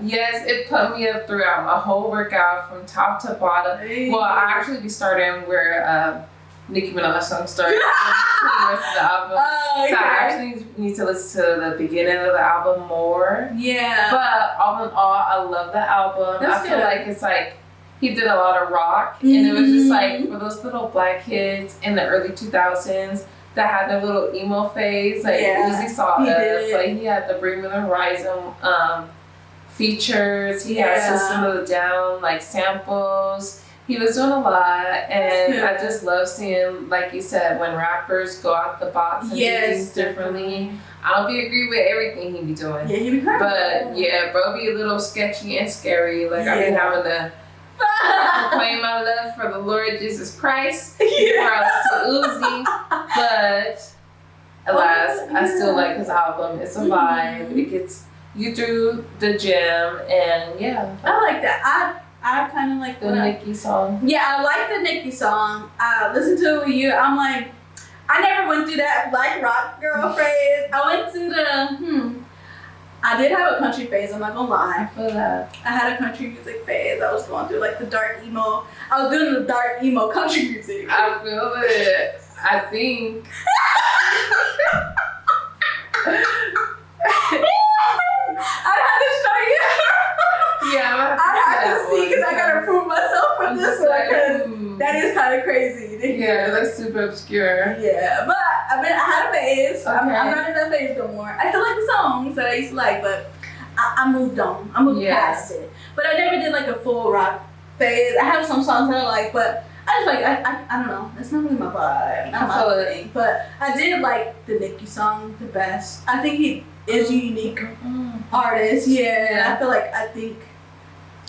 Yes, it put me up throughout my whole workout from top to bottom. Well, I actually be starting where Nicki Minaj song started. The rest of the album. So I actually need to listen to the beginning of the album more. Yeah. But all in all, I love the album. I feel like it's like he did a lot of rock, and it was just like for those little black kids in the early 2000s that had their little emo phase. Like Uzi saw us. Like he had the Bring Me the Horizon features. He had System of a Down like samples. He was doing a lot, and I just love seeing, like you said, when rappers go out the box and do things differently. I don't agree with everything he be doing. Yeah, he be crazy. But bro be a little sketchy and scary. Like I be having to proclaim my love for the Lord Jesus Christ before I listen to Uzi. But alas, I still like his album. It's a vibe. It gets you through the gym, and I like that. I kind of like the Nicki song. Yeah, I like the Nicki song. I listened to it with you. I'm like, I never went through that black rock girl phase. I went to the I did have a country phase, I'm not gonna lie. I had a country music phase. I was going through like the dark emo. I was doing the dark emo country music. I feel it. I think. I'd have to show you. I'd have to see because I gotta prove myself for this one because that is kind of crazy to hear. That's super obscure. Yeah, but I mean, I had a phase. Okay. I'm not in that phase no more. I still like the songs that I used to like, but I moved on. I moved past it. But I never did like a full rock phase. I have some songs that I like, but I just like I don't know. That's not really my vibe. Not my thing. But I did like the Nicki song the best. I think he is a unique artist. Yeah. I think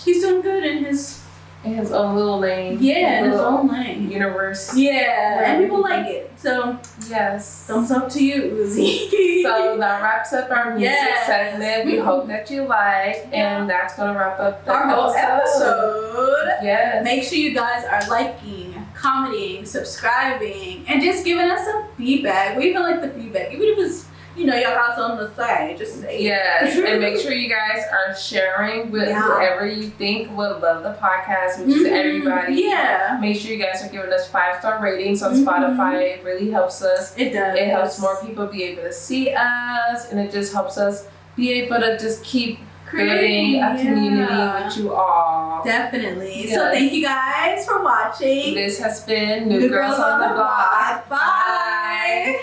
he's doing good in his own little lane. Yeah, in his own lane. Universe. Yeah, and people like it. So thumbs up to you, Uzi. So that wraps up our music segment. We hope that you like, and that's gonna wrap up our whole episode. Yes. Make sure you guys are liking, commenting, subscribing, and just giving us some feedback. We even like the feedback, even if it's y'all got something to say, just say it. And make sure you guys are sharing with whoever you think would love the podcast, which is everybody. Yeah. Make sure you guys are giving us 5-star ratings on Spotify. It really helps us. It does. It helps more people be able to see us, and it just helps us be able to just keep creating a community with you all. Definitely. Yes. So thank you guys for watching. This has been New Girls on the Block. Bye.